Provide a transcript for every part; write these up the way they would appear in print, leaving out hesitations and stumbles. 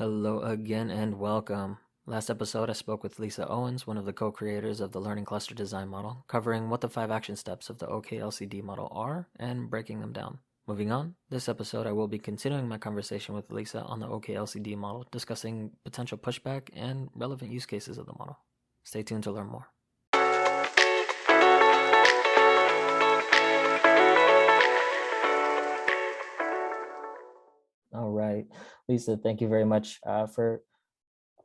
Hello again and welcome. Last episode, I spoke with Lisa Owens, one of the co-creators of the Learning Cluster Design Model, covering what the 5 action steps of the OKLCD model are and breaking them down. Moving on, this episode I will be continuing my conversation with Lisa on the OKLCD model, discussing potential pushback and relevant use cases of the model. Stay tuned to learn more. All right, Lisa, thank you very much for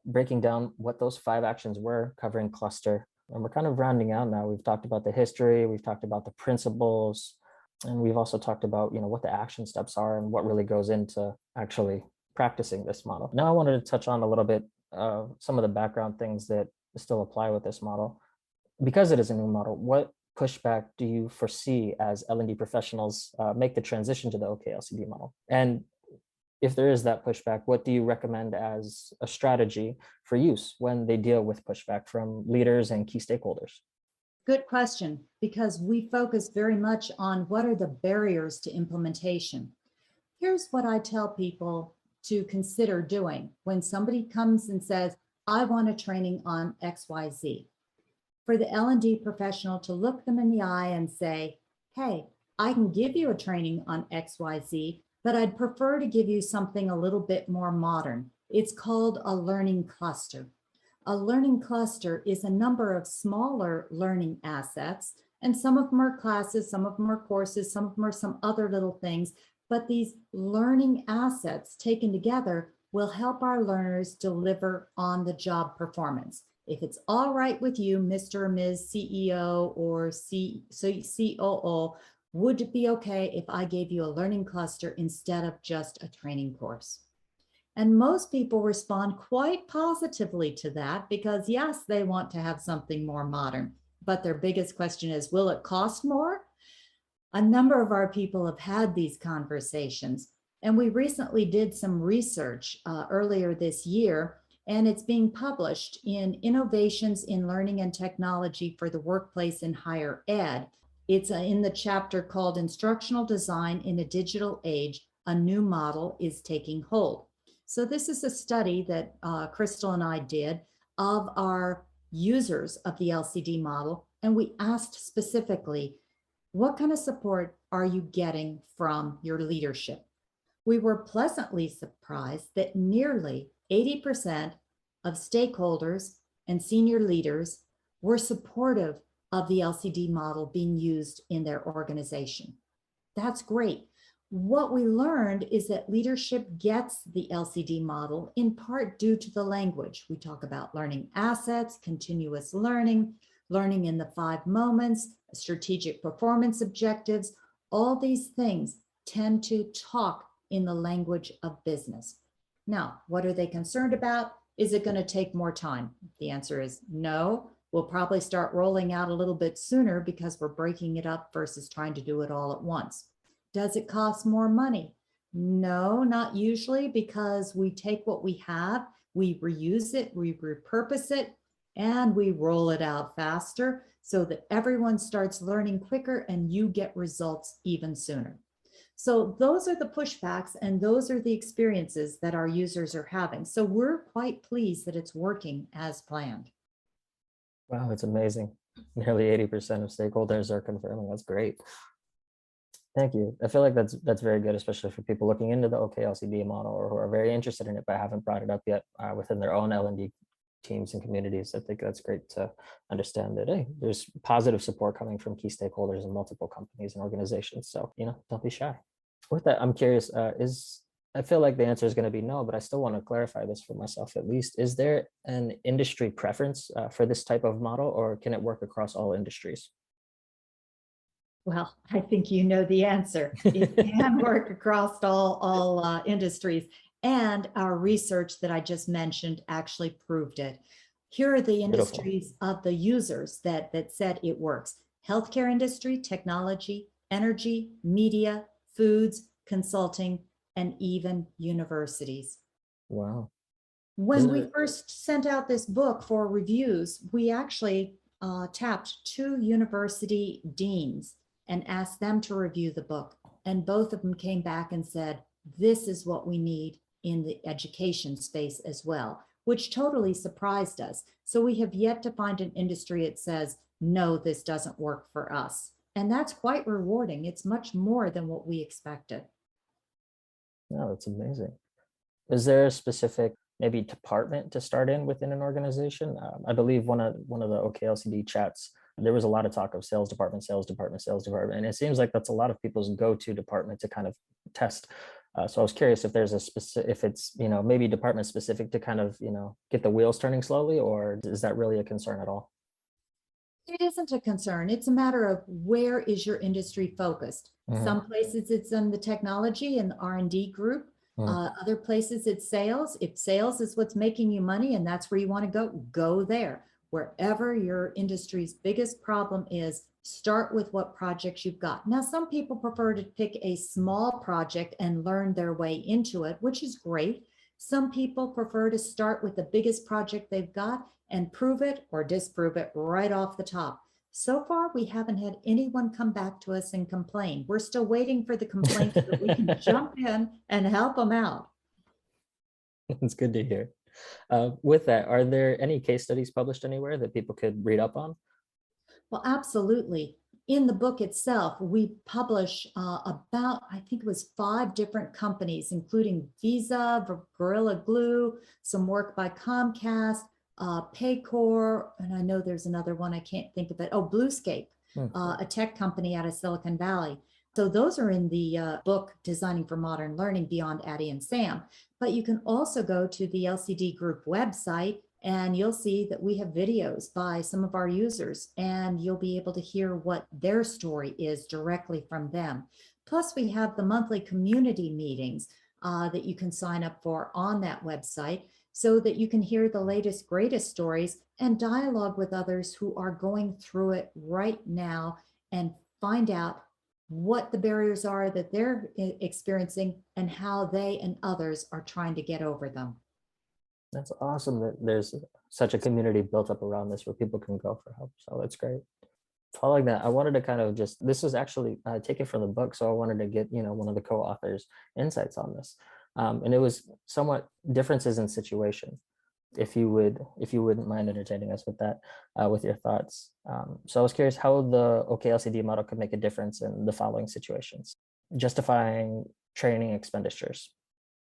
breaking down what those 5 actions were, covering cluster. And we're kind of rounding out now. We've talked about the history, we've talked about the principles, and we've also talked about, what the action steps are and what really goes into actually practicing this model. Now I wanted to touch on a little bit some of the background things that still apply with this model. Because it is a new model, what pushback do you foresee as L&D professionals make the transition to the OKLCD model? And if there is that pushback, what do you recommend as a strategy for use when they deal with pushback from leaders and key stakeholders? Good question, because we focus very much on what are the barriers to implementation. Here's what I tell people to consider doing when somebody comes and says, I want a training on XYZ. For the L&D professional to look them in the eye and say, hey, I can give you a training on XYZ, but I'd prefer to give you something a little bit more modern. It's called a learning cluster. A learning cluster is a number of smaller learning assets, and some of them are classes, some of them are courses, some of them are some other little things, but these learning assets taken together will help our learners deliver on the job performance. If it's all right with you, Mr. or Ms. CEO or COO, would it be okay if I gave you a learning cluster instead of just a training course? And most people respond quite positively to that because yes, they want to have something more modern, but their biggest question is, will it cost more? A number of our people have had these conversations, and we recently did some research earlier this year, and it's being published in Innovations in Learning and Technology for the Workplace in Higher Ed. It's in the chapter called Instructional Design in a Digital Age, a New Model is Taking Hold. So this is a study that Crystal and I did of our users of the LCD model, and we asked specifically, what kind of support are you getting from your leadership? We were pleasantly surprised that nearly 80% of stakeholders and senior leaders were supportive of the LCD model being used in their organization. That's great. What we learned is that leadership gets the LCD model in part due to the language. We talk about learning assets, continuous learning, learning in the 5 moments, strategic performance objectives. All these things tend to talk in the language of business. Now, what are they concerned about? Is it going to take more time? The answer is no. We'll probably start rolling out a little bit sooner because we're breaking it up versus trying to do it all at once. Does it cost more money? No, not usually, because we take what we have, we reuse it, we repurpose it, and we roll it out faster so that everyone starts learning quicker and you get results even sooner. So those are the pushbacks and those are the experiences that our users are having. So we're quite pleased that it's working as planned. Wow, that's amazing. Nearly 80% of stakeholders are confirming. That's great. Thank you. I feel like that's very good, especially for people looking into the OKLCD model or who are very interested in it but haven't brought it up yet within their own L&D teams and communities. I think that's great to understand that, hey, there's positive support coming from key stakeholders in multiple companies and organizations. So, don't be shy. With that, I'm curious, I feel like the answer is going to be no, but I still want to clarify this for myself at least. Is there an industry preference for this type of model, or can it work across all industries? Well, I think you know the answer. It can work across all industries. And our research that I just mentioned actually proved it. Here are the industries of the users that said it works. Healthcare industry, technology, energy, media, foods, consulting, and even universities. Wow. When we first sent out this book for reviews, we actually tapped 2 university deans and asked them to review the book. And both of them came back and said, this is what we need in the education space as well, which totally surprised us. So we have yet to find an industry that says, no, this doesn't work for us. And that's quite rewarding. It's much more than what we expected. No, that's amazing. Is there a specific maybe department to start in within an organization? I believe one of the OKLCD chats, there was a lot of talk of sales department, sales department, sales department, and it seems like that's a lot of people's go-to department to kind of test. So I was curious if there's a specific, if it's maybe department specific to kind of get the wheels turning slowly, or is that really a concern at all? It isn't a concern. It's a matter of where is your industry focused. Mhm. Some places it's in the technology and the R&D group. Mhm. Other places it's sales. If sales is what's making you money and that's where you want to go, go there. Wherever your industry's biggest problem is, start with what projects you've got. Now, some people prefer to pick a small project and learn their way into it, which is great. Some people prefer to start with the biggest project they've got and prove it or disprove it right off the top. So far, we haven't had anyone come back to us and complain. We're still waiting for the complaints so that we can jump in and help them out. It's good to hear. With that, are there any case studies published anywhere that people could read up on? Well, absolutely. In the book itself, we publish about, I think it was 5 different companies, including Visa, Gorilla Glue, some work by Comcast, Paycor, and I know there's another one, I can't think of it. Oh, Bluescape, Hmm. a tech company out of Silicon Valley. So those are in the book, Designing for Modern Learning Beyond ADDIE and SAM. But you can also go to the LCD Group website and you'll see that we have videos by some of our users and you'll be able to hear what their story is directly from them. Plus we have the monthly community meetings that you can sign up for on that website so that you can hear the latest, greatest stories and dialogue with others who are going through it right now and find out what the barriers are that they're experiencing and how they and others are trying to get over them. That's awesome that there's such a community built up around this where people can go for help. So that's great. Following that, I wanted to kind of just, this was actually taken from the book. So I wanted to get, one of the co-authors' insights on this. And it was somewhat differences in situation. If you wouldn't mind entertaining us with that, with your thoughts. So I was curious how the OKLCD model could make a difference in the following situations: justifying training expenditures.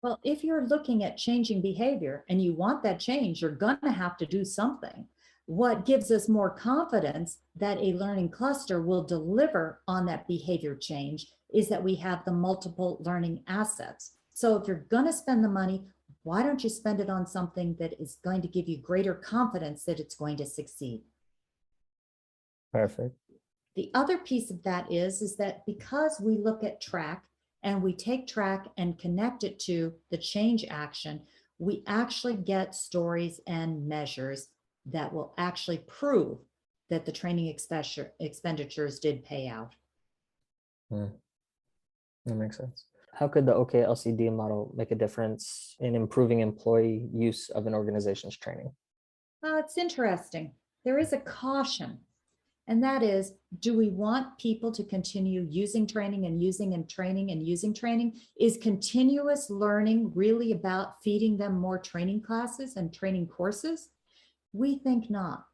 Well, if you're looking at changing behavior and you want that change, you're going to have to do something. What gives us more confidence that a learning cluster will deliver on that behavior change is that we have the multiple learning assets. So if you're going to spend the money, why don't you spend it on something that is going to give you greater confidence that it's going to succeed? Perfect. The other piece of that is that because we look at track and we take track and connect it to the change action, we actually get stories and measures that will actually prove that the training expenditures did pay out. Hmm, that makes sense. How could the OKLCD model make a difference in improving employee use of an organization's training? It's interesting. There is a caution, and that is, do we want people to continue using training and using and training and using training? Is continuous learning really about feeding them more training classes and training courses? We think not.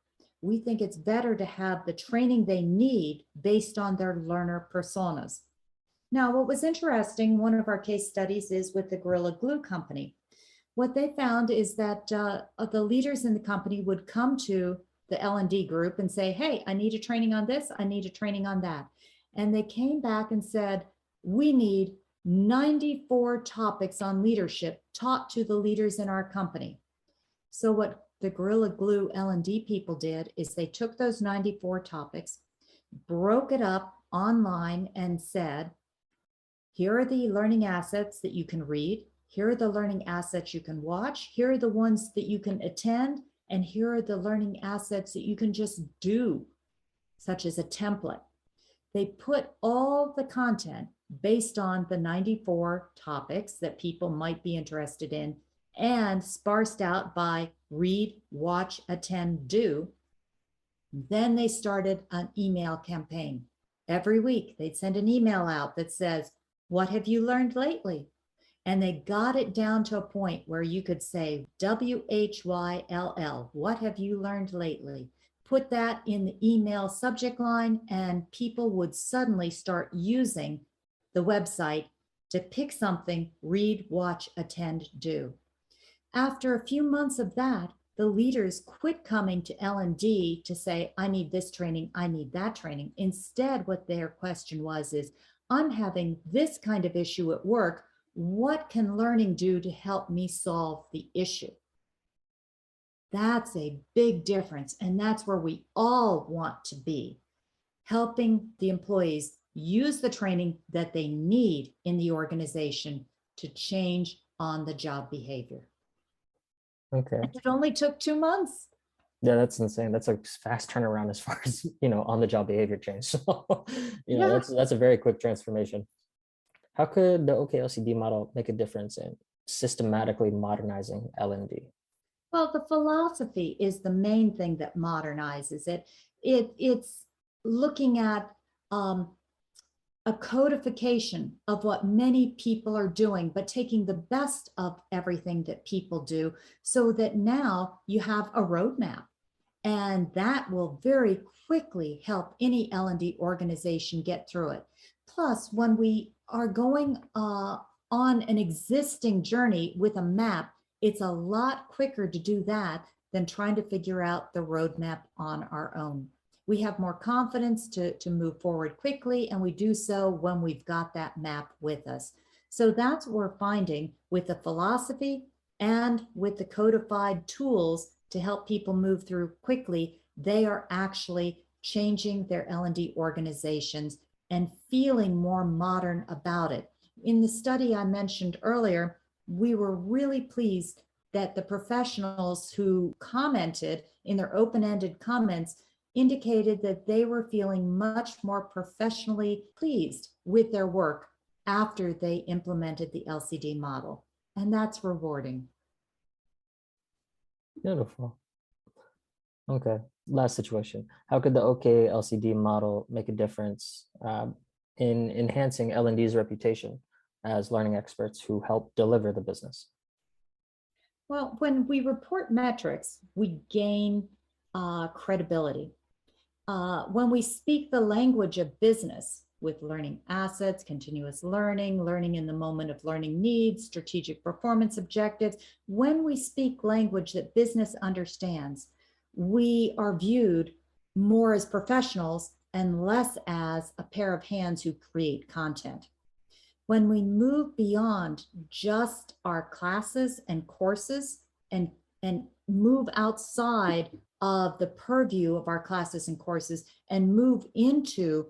We think it's better to have the training they need based on their learner personas. Now, what was interesting, one of our case studies is with the Gorilla Glue company. What they found is that the leaders in the company would come to the L&D group and say, hey, I need a training on this, I need a training on that. And they came back and said, we need 94 topics on leadership taught to the leaders in our company. So what the Gorilla Glue L&D people did is they took those 94 topics, broke it up online and said, here are the learning assets that you can read. Here are the learning assets you can watch. Here are the ones that you can attend. And here are the learning assets that you can just do, such as a template. They put all the content based on the 94 topics that people might be interested in and sparsed out by read, watch, attend, do. Then they started an email campaign. Every week they'd send an email out that says, what have you learned lately? And they got it down to a point where you could say, WHYLL, what have you learned lately? Put that in the email subject line, and people would suddenly start using the website to pick something, read, watch, attend, do. After a few months of that, the leaders quit coming to L&D to say, I need this training, I need that training. Instead, what their question was is, I'm having this kind of issue at work. What can learning do to help me solve the issue? That's a big difference. And that's where we all want to be, helping the employees use the training that they need in the organization to change on the job behavior. Okay. And it only took 2 months. Yeah, that's insane. That's a fast turnaround as far as, on the job behavior change. So, Yeah. that's a very quick transformation. How could the OKLCD model make a difference in systematically modernizing L&D? Well, the philosophy is the main thing that modernizes it. It's looking at a codification of what many people are doing, but taking the best of everything that people do so that now you have a roadmap. And that will very quickly help any L&D organization get through it. Plus, when we are going on an existing journey with a map, it's a lot quicker to do that than trying to figure out the roadmap on our own. We have more confidence to move forward quickly, and we do so when we've got that map with us. So that's what we're finding with the philosophy and with the codified tools to help people move through quickly. They are actually changing their L&D organizations and feeling more modern about it. In the study I mentioned earlier, we were really pleased that the professionals who commented in their open-ended comments indicated that they were feeling much more professionally pleased with their work after they implemented the LCD model. And that's rewarding. Beautiful. Okay. Last situation. How could the OKLCD model make a difference in enhancing L&D's reputation as learning experts who help deliver the business? Well, when we report metrics, we gain credibility. When we speak the language of business with learning assets, continuous learning, learning in the moment of learning needs, strategic performance objectives, when we speak language that business understands, we are viewed more as professionals and less as a pair of hands who create content. When we move beyond just our classes and courses and move outside of the purview of our classes and courses and move into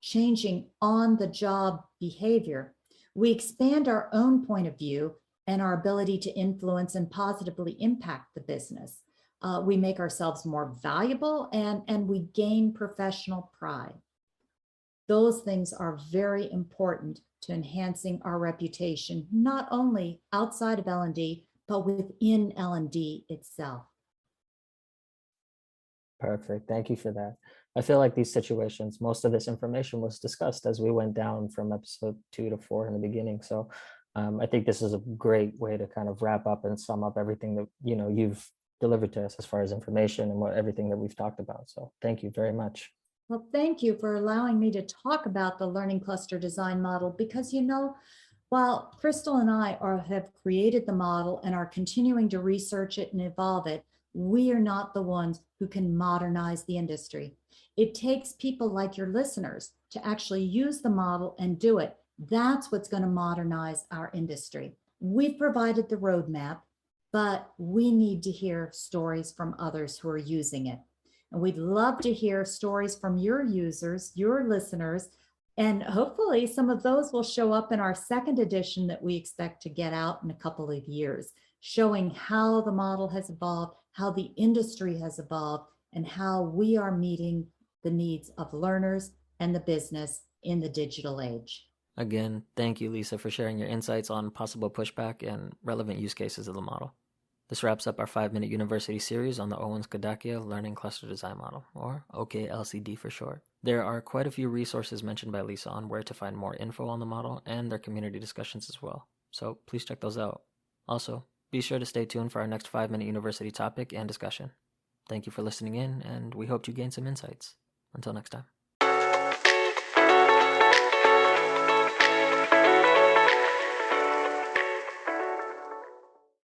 changing on the job behavior, we expand our own point of view and our ability to influence and positively impact the business. We make ourselves more valuable and we gain professional pride. Those things are very important to enhancing our reputation, not only outside of L&D, but within L&D itself. Perfect. Thank you for that. I feel like these situations, most of this information was discussed as we went down from episode 2 to 4 in the beginning. So I think this is a great way to kind of wrap up and sum up everything that you've delivered to us as far as information and everything that we've talked about. So thank you very much. Well, thank you for allowing me to talk about the learning cluster design model, because while Crystal and I have created the model and are continuing to research it and evolve it, we are not the ones who can modernize the industry. It takes people like your listeners to actually use the model and do it. That's what's going to modernize our industry. We've provided the roadmap, but we need to hear stories from others who are using it. And we'd love to hear stories from your users, your listeners, and hopefully some of those will show up in our second edition that we expect to get out in a couple of years, showing how the model has evolved, how the industry has evolved, and how we are meeting the needs of learners and the business in the digital age. Again, thank you, Lisa, for sharing your insights on possible pushback and relevant use cases of the model. This wraps up our 5-minute university series on the Owens Kadakia Learning Cluster Design Model, or OKLCD for short. There are quite a few resources mentioned by Lisa on where to find more info on the model and their community discussions as well. So so please check those out. Also, be sure to stay tuned for our next 5-minute university topic and discussion. Thank you for listening in, and we hope you gain some insights. Until next time.